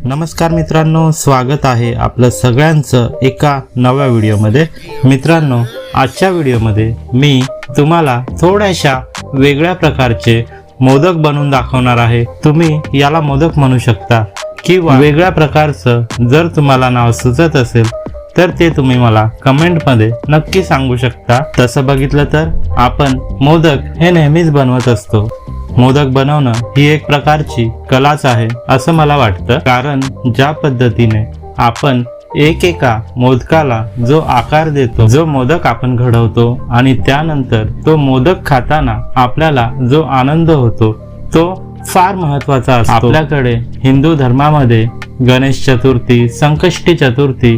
नमस्कार मित्रांनो, स्वागत आहे आपलं सगळ्यांचं एका नव्या व्हिडिओमध्ये। मित्रांनो, आजच्या व्हिडिओमध्ये मी तुम्हाला थोड्याशा वेगळ्या प्रकारचे मोदक बनवून दाखवणार आहे। तुम्ही याला मोदक म्हणू शकता किंवा वेगळ्या प्रकारचं जर तुम्हाला नाव सुचत असेल तर ते तुम्ही मला कमेंटमध्ये नक्की सांगू शकता। तसं बघितलं तर आपण मोदक हे नेहमीच बनवत असतो। मोदक बनवणं ही एक प्रकारची कलाच आहे असं मला वाटतं, कारण ज्या पद्धतीने आपण एकेका मोदकाला जो आकार देतो, जो मोदक आपण घडवतो आणि त्यानंतर तो मोदक खाताना आपल्याला जो आनंद होतो तो फार महत्त्वाचा असतो। आपल्याकडे हिंदू धर्मामध्ये गणेश चतुर्थी, संकष्टी चतुर्थी,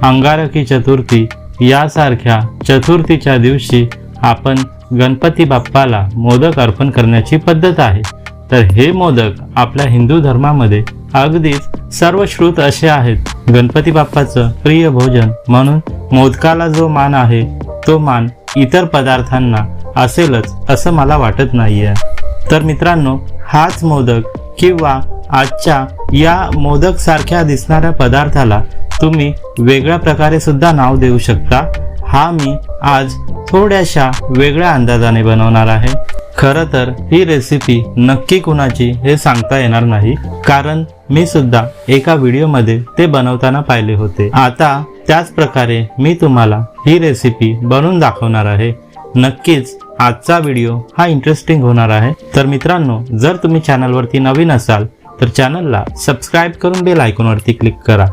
अंगारकी चतुर्थी यासारख्या चतुर्थीच्या दिवशी आपण गणपती बाप्पाला मोदक अर्पण करण्याची पद्धत आहे। तर हे मोदक आपल्या हिंदू धर्मामध्ये अगदीच सर्वश्रुत असे आहेत। गणपती बाप्पाचं प्रिय भोजन म्हणून मोदकाला जो मान आहे तो मान इतर पदार्थांना असेलच असं मला वाटत नाहीये। तर मित्रांनो, हाच मोदक किंवा आजच्या या मोदक सारख्या दिसणाऱ्या पदार्थाला तुम्ही वेगळ्या प्रकारे सुद्धा नाव देऊ शकता। हा मी आज थोड्याशा वेगळ्या अंदाजाने बनवणार आहे। खरं तर ही रेसिपी नक्की कुणाची हे सांगता येणार नाही, कारण मी सुद्धा एका व्हिडिओमध्ये ते बनवताना पाहिले होते। आता त्याच प्रकारे मी तुम्हाला ही रेसिपी बनवून दाखवणार आहे। नक्कीच आजचा व्हिडिओ हा इंटरेस्टिंग होणार आहे। तर मित्रांनो, जर तुम्ही चॅनलवरती नवीन असाल तर चॅनलला सबस्क्राईब करून बेल आयकॉनवरती क्लिक करा।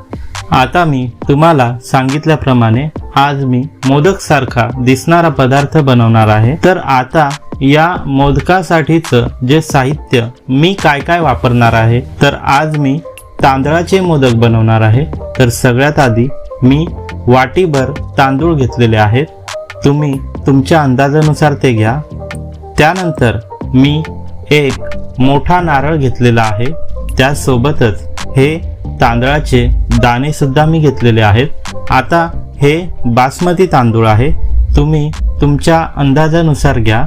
आता मी तुम्हाला सांगितल्याप्रमाणे आज मी मोदक सारखा दिसणारा पदार्थ बनवणार आहे। तर आता या मोदकासाठीचं जे साहित्य मी काय काय वापरणार आहे, तर आज मी तांदळाचे मोदक बनवणार आहे। तर सगळ्यात आधी मी वाटीभर तांदूळ घेतलेले आहेत, तुम्ही तुमच्या अंदाजानुसार ते घ्या। त्यानंतर मी एक मोठा नारळ घेतलेला आहे, त्यासोबतच हे तांदळाचे दाणे सुद्धा मी घेतलेले आहेत। आता हे बासमती तांदूळ आहे, तुम्ही तुमच्या अंदाजानुसार घ्या।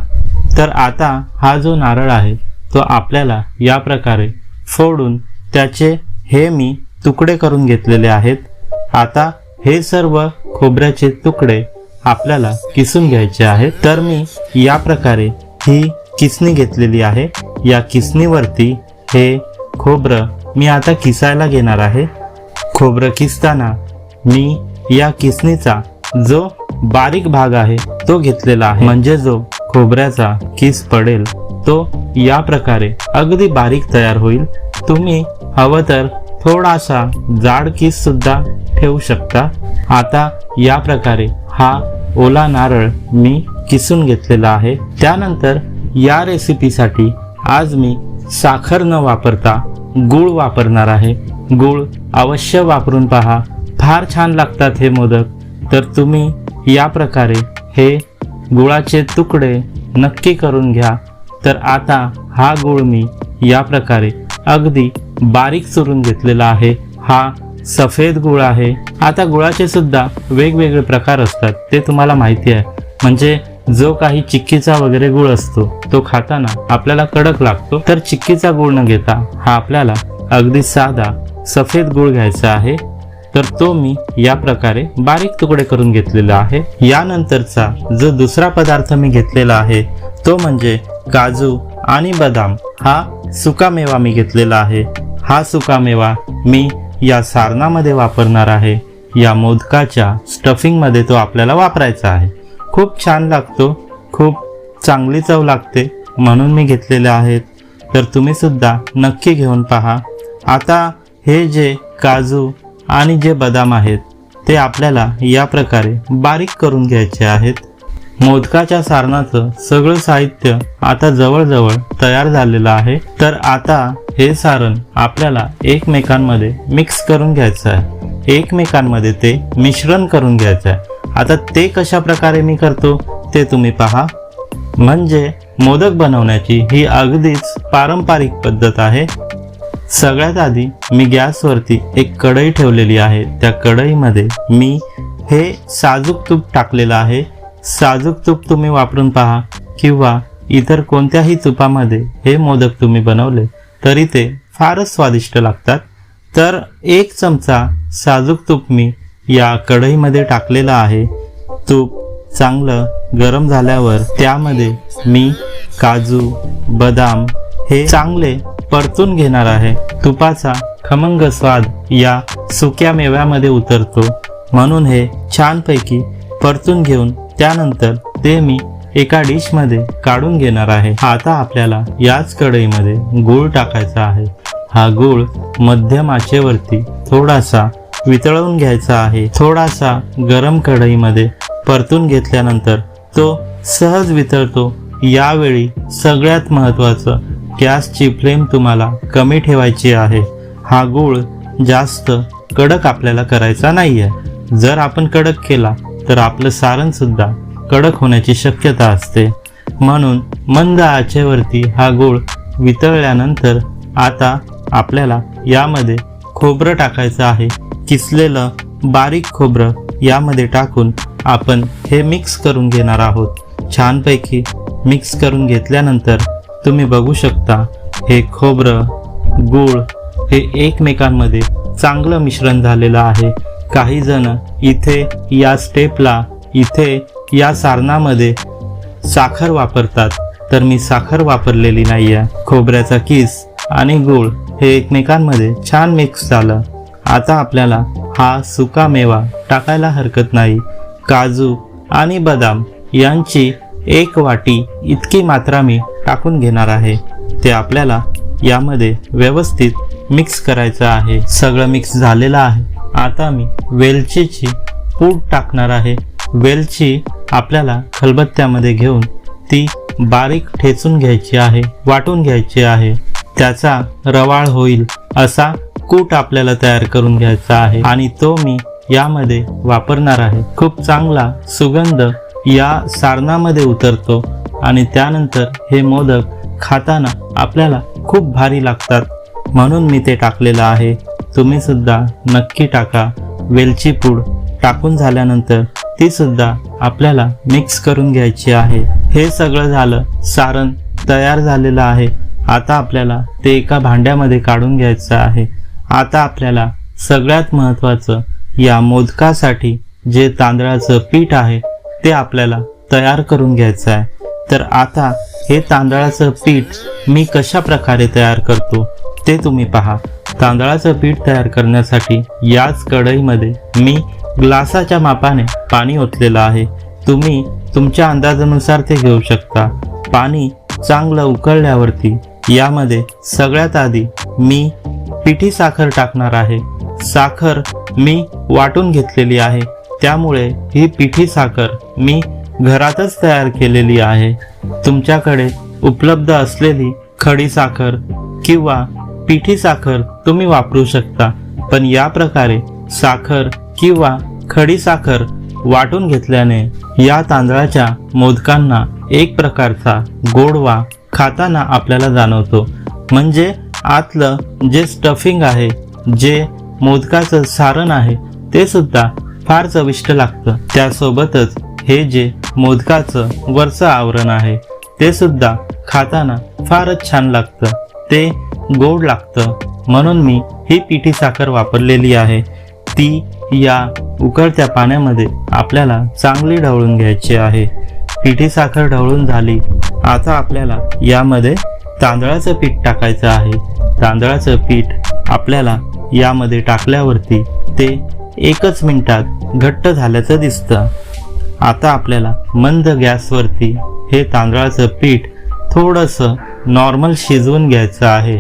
तर आता हा जो नारळ आहे तो आपल्याला या प्रकारे फोडून त्याचे हे मी तुकडे करून घेतलेले आहेत। आता हे सर्व खोबऱ्याचे तुकडे आपल्याला किसून घ्यायचे आहेत। तर मी या प्रकारे ही किसणी घेतलेली आहे। या किसणीवरती हे खोबरं मी आता किसायला घेणार आहे। खोबरं किसताना मी या किसणीचा जो बारीक भाग आहे तो घेतलेला आहे, म्हणजे जो खोबऱ्याचा किस पडेल तो या प्रकारे अगदी बारीक तयार होईल। तुम्ही हवं तर थोडासा जाड किस सुद्धा ठेवू शकता। आता या प्रकारे हा ओला नारळ मी किसून घेतलेला आहे। त्यानंतर या रेसिपीसाठी आज मी साखर न वापरता गूळ वापरणार आहे। गूळ अवश्य वापरून पहा, फार छान लागतात हे मोदक। तर तुम्ही या प्रकारे हे गुळाचे तुकडे नक्की करून घ्या। तर आता हा गूळ मी या प्रकारे अगदी बारीक चुरून घेतलेला आहे। हा सफेद गूळ आहे। आता गुळाचे सुद्धा वेगवेगळे प्रकार असतात, ते तुम्हाला माहिती आहे। म्हणजे जो काही चिक्कीचा वगैरे गूळ असतो तो खाताना आपल्याला कडक लागतो, तर चिक्कीचा गूळ न घेता हा आपल्याला अगदी साधा सफेद गूळ घ्यायचा आहे। तर तो मी या प्रकारे बारीक तुकडे करून घेतलेला आहे। यानंतरचा जो दुसरा पदार्थ मी घेतलेला आहे तो म्हणजे काजू आणि बदाम हा सुकामेवा मी घेतलेला आहे। हा सुकामेवा मी या सारणामध्ये वापरणार आहे। या मोदकाच्या स्टफिंगमध्ये तो आपल्याला वापरायचा आहे। खूप छान लागतो, खूप चांगली चव लागते, म्हणून मी घेतलेले आहेत। तर तुम्ही सुद्धा नक्की घेऊन पहा। आता हे जे काजू आणि जे बदाम आहेत ते आपल्याला या प्रकारे बारीक करून घ्यायचे आहेत। मोदकाच्या सारणाचं सगळं साहित्य आता जवळजवळ तयार झालेलं आहे। तर आता हे सारण आपल्याला एकमेकांमध्ये मिक्स करून घ्यायचं आहे, एकमेकांमध्ये ते मिश्रण करून घ्यायचं आहे। आता ते कशा प्रकारे मी करतो ते तुम्ही पहा। म्हणजे मोदक बनवण्याची ही अगदीच पारंपरिक पद्धत आहे। सगळ्यात आधी मी गॅसवरती एक कढई ठेवलेली आहे। त्या कढईमध्ये मी हे साजूक तूप टाकलेलं आहे। साजूक तूप तुम्ही वापरून पहा किंवा इतर कोणत्याही तुपामध्ये हे मोदक तुम्ही बनवले तरी ते फारच स्वादिष्ट लागतात। तर 1 चमचा साजूक तूप मी या कढईमध्ये टाकलेलं आहे. तूप चांगलं गरम झाल्यावर त्यामध्ये मी काजू, बदाम हे चांगले परतून घेणार आहे. तुपाचा खमंग स्वाद या सुक्या मेव्यामध्ये उतरतो, म्हणून हे छानपैकी परतून घेऊन त्यानंतर ते मी एका डिशमध्ये काढून घेणार आहे. आता आपल्याला याच कढईमध्ये गूळ टाकायचा आहे. हा गूळ मध्यम आचेवरती थोडासा वितळवून घ्यायचा आहे. थोडासा गरम कढईमध्ये परतून घेतल्यानंतर तो सहज वितळतो. यावेळी सगळ्यात महत्त्वाचं, गॅसची फ्लेम तुम्हाला कमी ठेवायची आहे. हा गूळ जास्त कडक आपल्याला करायचा नाही आहे. जर आपण कडक केला तर आपलं सारण सुद्धा कडक होण्याची शक्यता असते. म्हणून मंद आचेवरती हा गूळ वितळल्यानंतर आता आपल्याला यामध्ये खोबरं टाकायचं आहे. किसलेलं बारीक खोबरं यामध्ये टाकून आपण हे मिक्स करून घेणार आहोत. छानपैकी मिक्स करून घेतल्यानंतर तुम्ही बघू शकता हे खोबरं, गूळ हे एकमेकांमध्ये चांगलं मिश्रण झालेलं आहे. काही जण इथे या स्टेपला या सारणामध्ये साखर वापरतात, तर मी साखर वापरलेली नाही आहे. खोबऱ्याचा किस आणि गूळ हे एकमेकांमध्ये छान मिक्स झालं. आता आपल्याला हा सुका मेवा टाकायला हरकत नाही. काजू आणि बदाम यांची 1 वाटी इतकी मात्रा मी टाकून घेणार आहे. ते आपल्याला यामध्ये व्यवस्थित मिक्स करायचं आहे. सगळं मिक्स झालेलं आहे. आता मी वेलचीची पूड टाकणार आहे. वेलची आपल्याला खलबत्त्यामध्ये घेऊन ती बारीक ठेचून घ्यायची आहे, वाटून घ्यायची आहे. त्याचा रवाळ होईल असा कूट आपल्याला तयार करून घ्यायचा आहे आणि तो मी यामध्ये वापरणार आहे. खूप चांगला सुगंध या सारणामध्ये उतरतो आणि त्यानंतर हे मोदक खाताना आपल्याला खूप भारी लागतात, म्हणून मी ते टाकलेलं आहे. तुम्ही सुद्धा नक्की टाका. वेलची पूड टाकून झाल्यानंतर ती सुद्धा आपल्याला मिक्स करून घ्यायची आहे. हे सगळं झालं, सारण तयार झालेलं आहे. आता आपल्याला ते एका भांड्यामध्ये काढून घ्यायचं आहे. आता आपल्याला सगळ्यात महत्त्वाचं, या मोदकासाठी जे तांदळाचं पीठ आहे ते आपल्याला तयार करून घ्यायचं आहे. तर आता हे तांदळाचं पीठ मी कशा प्रकारे तयार करतो ते तुम्ही पहा. तांदळाचं पीठ तयार करण्यासाठी याच कढईमध्ये मी ग्लासाच्या मापाने पाणी ओतलेलं आहे. तुम्ही तुमच्या अंदाजानुसार ते घेऊ शकता. पाणी चांगलं उकळल्यावरती यामध्ये सगळ्यात आधी मी पिठी साखर टाकणार आहे. साखर मी वाटून घेतलेली आहे, त्यामुळे ही पिठी साखर मी घरातच तयार केलेली आहे. तुमच्याकडे उपलब्ध असलेली खडी साखर किंवा पिठी साखर तुम्ही वापरू शकता, पण या प्रकारे साखर किंवा खडी साखर वाटून घेतल्याने या तांदळाच्या मोदकांना एक प्रकारचा गोडवा खाताना आपल्याला जाणवतो. म्हणजे आतलं जे स्टफिंग आहे, जे मोदकाचं सारण आहे, ते सुद्धा फार चविष्ट लागतं. त्यासोबतच हे जे मोदकाचं वरचं आवरण आहे ते सुद्धा खाताना फारच छान लागतं, ते गोड लागतं. म्हणून मी ही पिठी साखर वापरलेली आहे. ती या उकळत्या पाण्यामध्ये आपल्याला चांगली ढवळून घ्यायची आहे. पिठी साखर ढवळून झाली. आता आपल्याला यामध्ये तांदळाचं पीठ टाकायचं आहे. तांदळाचं पीठ आपल्याला यामध्ये टाकल्यावरती ते 1 मिनिटात घट्ट झाल्याचं दिसतं. आता आपल्याला मंद गॅसवरती हे तांदळाचं पीठ थोडंसं नॉर्मल शिजवून घ्यायचं आहे.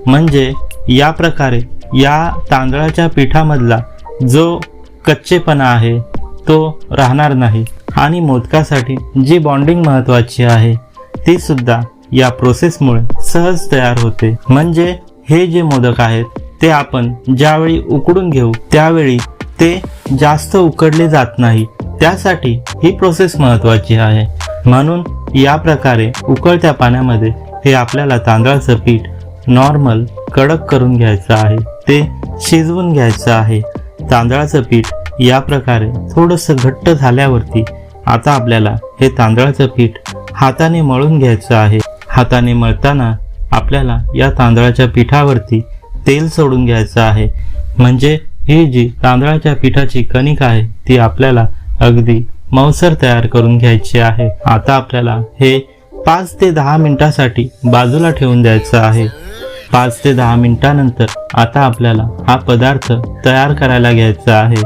म्हणजे या प्रकारे या तांदळाच्या पिठामधला जो कच्चेपणा आहे तो राहणार नाही आणि मोदकासाठी जी बॉन्डिंग महत्त्वाची आहे ती सुद्धा या प्रोसेसमुळे सहज तयार होते. म्हणजे हे जे मोदक आहेत ते आपण ज्यावेळी उकडून घेऊ त्यावेळी ते जास्त उकडले जात नाही. त्यासाठी ही प्रोसेस महत्त्वाची आहे. म्हणून या प्रकारे उकळत्या पाण्यामध्ये हे आपल्याला तांदळाचं पीठ नॉर्मल कडक करून घ्यायचं आहे, ते शिजवून घ्यायचं आहे. तांदळाचं पीठ या प्रकारे थोडंसं घट्ट झाल्यावरती आता आपल्याला हे तांदळाचं पीठ हाताने मळून घ्यायचं आहे. हाताने मळताना आपल्याला या तांदळाच्या पिठावरती तेल सोडून घ्यायचं आहे. म्हणजे ही जी तांदळाच्या पिठाची कणिक आहे ती आपल्याला अगदी मऊसर तयार करून घ्यायची आहे. आता आपल्याला हे 5 ते 10 मिनिटासाठी बाजूला ठेवून द्यायचं आहे. 5 ते 10 मिनिटानंतर आता आपल्याला हा पदार्थ तयार करायला घ्यायचा आहे.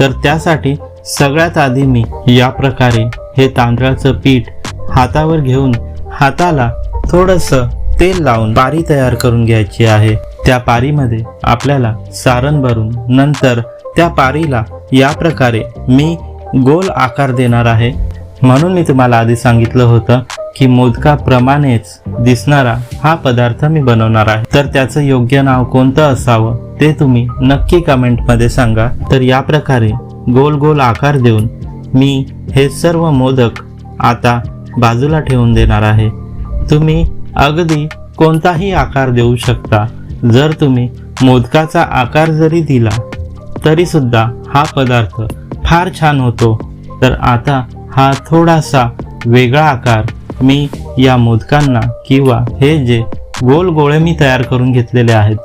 तर त्यासाठी सगळ्यात आधी मी या प्रकारे हे तांदळाचं पीठ हातावर घेऊन हाताला थोडंसं तेल लावून पारी तयार करून घ्यायची आहे. त्या पारीमध्ये आपल्याला सारण भरून नंतर त्या पारीला या प्रकारे मी गोल आकार देणार आहे. म्हणून मी तुम्हाला आधी सांगितलं होतं की मोदकाप्रमाणेच दिसणारा हा पदार्थ मी बनवणार आहे. तर त्याचं योग्य नाव कोणतं असावं ते तुम्ही नक्की कमेंटमध्ये सांगा. तर या प्रकारे गोल गोल आकार देऊन मी हे सर्व मोदक आता बाजूला ठेवून देणार आहे. तुम्ही अगदी कोणताही आकार देऊ शकता. जर तुम्ही मोदकाचा आकार जरी दिला तरी सुद्धा हा पदार्थ फार छान होतो. तर आता हा थोडासा वेगळा आकार मी या मोदकांना किंवा हे जे गोल गोळे मी तयार करून घेतलेले आहेत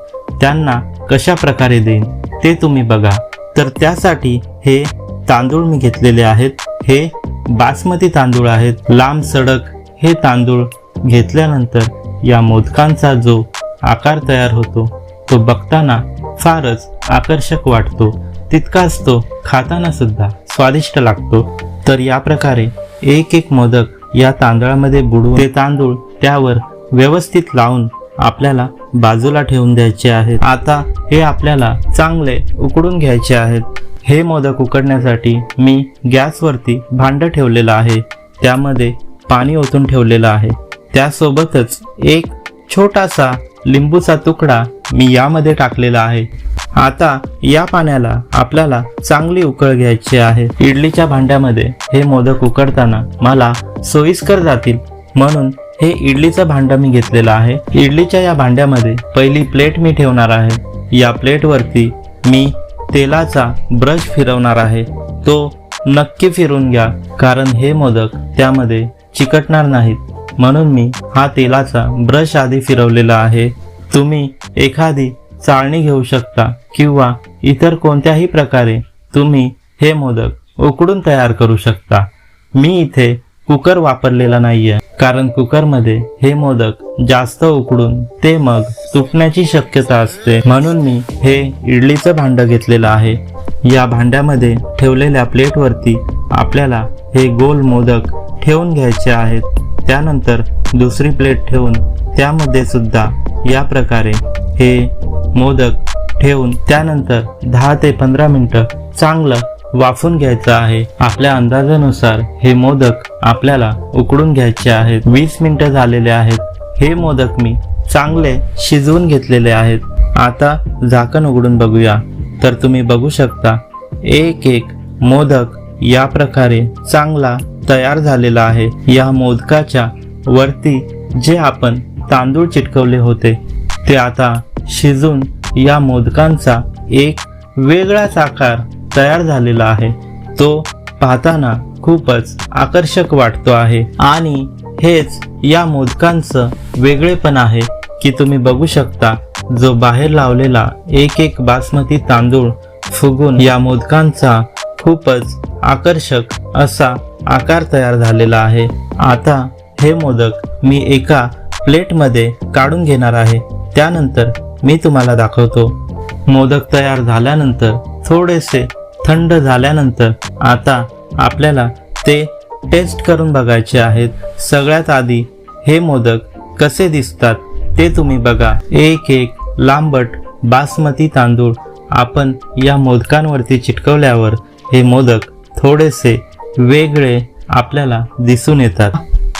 त्यांना कशा प्रकारे देईन ते तुम्ही बघा. तर त्यासाठी हे तांदूळ मी घेतलेले आहेत. हे बासमती तांदूळ आहेत. लांब सडक हे तांदूळ घेतल्यानंतर या मोदकांचा जो आकार तयार होतो तो बघताना फारच आकर्षक वाटतो. तितकाच तो खाताना सुद्धा स्वादिष्ट लागतो. तर या प्रकारे एक एक मोदक या तांदळामध्ये बुडवून ते तांदूळ त्यावर व्यवस्थित लावून आपल्याला बाजूला ठेवून द्यायचे आहेत. आता हे आपल्याला चांगले उकडून घ्यायचे आहेत. हे मोदक उकडण्यासाठी मी गॅसवरती भांडं ठेवलेलं आहे. त्यामध्ये पाणी ओतून ठेवलेलं आहे. त्यासोबतच एक छोटासा लिंबूचा तुकडा मी यामध्ये टाकलेला आहे. आता या पाण्याला आपल्याला चांगली उकळ घ्यायची आहे. इडलीच्या भांड्यामध्ये हे मोदक उकडताना मला सोयीस्कर जातील म्हणून हे इडलीचं भांडं मी घेतलेलं आहे. इडलीच्या या भांड्यामध्ये पहिली प्लेट मी ठेवणार आहे. या प्लेटवरती मी तेलाचा ब्रश फिरवणार आहे. तो नक्की फिरून घ्या कारण हे मोदक त्यामध्ये चिकटणार नाहीत. म्हणून मी हा तेलाचा ब्रश आधी फिरवलेला आहे. तुम्ही एखादी चाळणी घेऊ शकता किंवा इतर कोणत्याही प्रकारे तुम्ही हे मोदक उकडून तयार करू शकता. मी इथे कुकर वापरलेला नाहीये कारण कुकरमध्ये हे मोदक जास्त उकडून ते मग तुटण्याची शक्यता असते. म्हणून मी हे इडलीचं भांडं घेतलेलं आहे. या भांड्यामध्ये ठेवलेल्या प्लेटवरती आपल्याला हे गोल मोदक ठेवून घ्यायचे आहेत. त्यानंतर दुसरी प्लेट ठेवून त्यामध्ये सुद्धा या प्रकारे हे मोदक ठेवून त्यानंतर 10 ते 15 मिनिटं चांगलं वाफून घ्यायचं आहे. आपल्या अंदाजानुसार हे मोदक आपल्याला उकडून घ्यायचे आहेत. 20 मिनिटं झालेले आहेत. हे मोदक मी चांगले शिजवून घेतलेले आहेत. आता झाकण उघडून बघूया. तर तुम्ही बघू शकता एक एक मोदक या प्रकारे चांगला तयार झालेला आहे. या मोदकाच्या वरती जे आपण तांदूळ चिटकवले होते ते आता शिजून या मोदकांचा एक वेगळाच आकार तयार झालेला आहे. तो पाहताना खूपच आकर्षक वाटतो आहे आणि हेच या मोदकांचं वेगळेपण आहे की तुम्ही बघू शकता जो बाहेर लावलेला एक एक बासमती तांदूळ फुगून या मोदकांचा खूपच आकर्षक असा आकार तयार झालेला आहे. आता हे मोदक मी एका प्लेटमध्ये काढून घेणार आहे. त्यानंतर मी तुम्हाला दाखवतो. मोदक तयार झाल्यानंतर थोडेसे थंड झाल्यानंतर आता आपल्याला ते टेस्ट करून बघायचे आहेत. सगळ्यात आधी हे मोदक कसे दिसतात ते तुम्ही बघा. एक एक लांबट बासमती तांदूळ आपण या मोदकांवरती चिटकवल्यावर हे मोदक थोडेसे वेगळे आपल्याला दिसून येतात.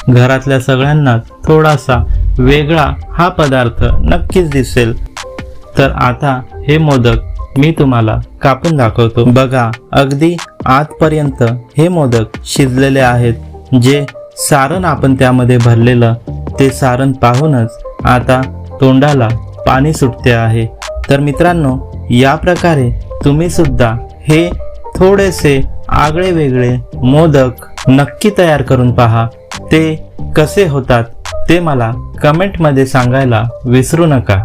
घरातल्या सगळ्यांना थोडासा वेगळा हा पदार्थ नक्कीच दिसेल. तर आता हे मोदक मी तुम्हाला कापून दाखवतो. बघा अगदी आतपर्यंत हे मोदक शिजलेले आहेत. जे सारण आपण त्यामध्ये भरलेलं ते सारण पाहूनच आता तोंडाला पाणी सुटते आहे. तर मित्रांनो या प्रकारे तुम्ही सुद्धा हे थोडेसे आगळे वेगळे मोदक नक्की तयार करून पहा. ते कसे होतात ते मला कमेंटमध्ये सांगायला विसरू नका.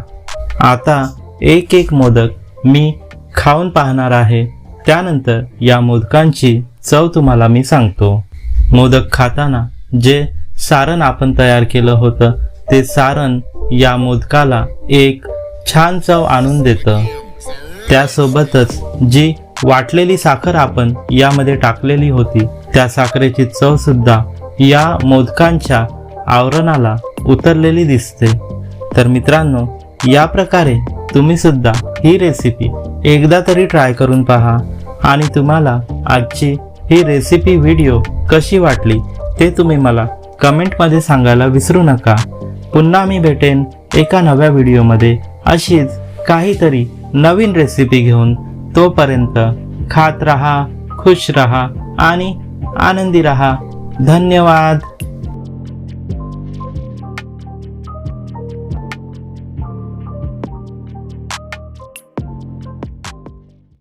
आता एक एक मोदक मी खाऊन पाहणार आहे. त्यानंतर या मोदकांची चव तुम्हाला मी सांगतो. मोदक खाताना जे सारण आपण तयार केलं होतं ते सारण या मोदकाला एक छान चव आणून देतं. त्यासोबतच जी वाटलेली साखर आपण यामध्ये टाकलेली होती त्या साखरेची चव सुद्धा या मोदकांच्या आवरणाला उतरलेली दिसते. तर मित्रांनो, या प्रकारे तुम्ही सुद्धा ही रेसिपी एकदा तरी ट्राय करून पहा आणि तुम्हाला आजची ही रेसिपी व्हिडिओ कशी वाटली ते तुम्ही मला कमेंटमध्ये सांगायला विसरू नका. पुन्हा मी भेटेन एका नव्या व्हिडिओमध्ये अशीच काहीतरी नवीन रेसिपी घेऊन. तोपर्यंत खात रहा, खुश रहा आणि आनंदी रहा. धन्यवाद.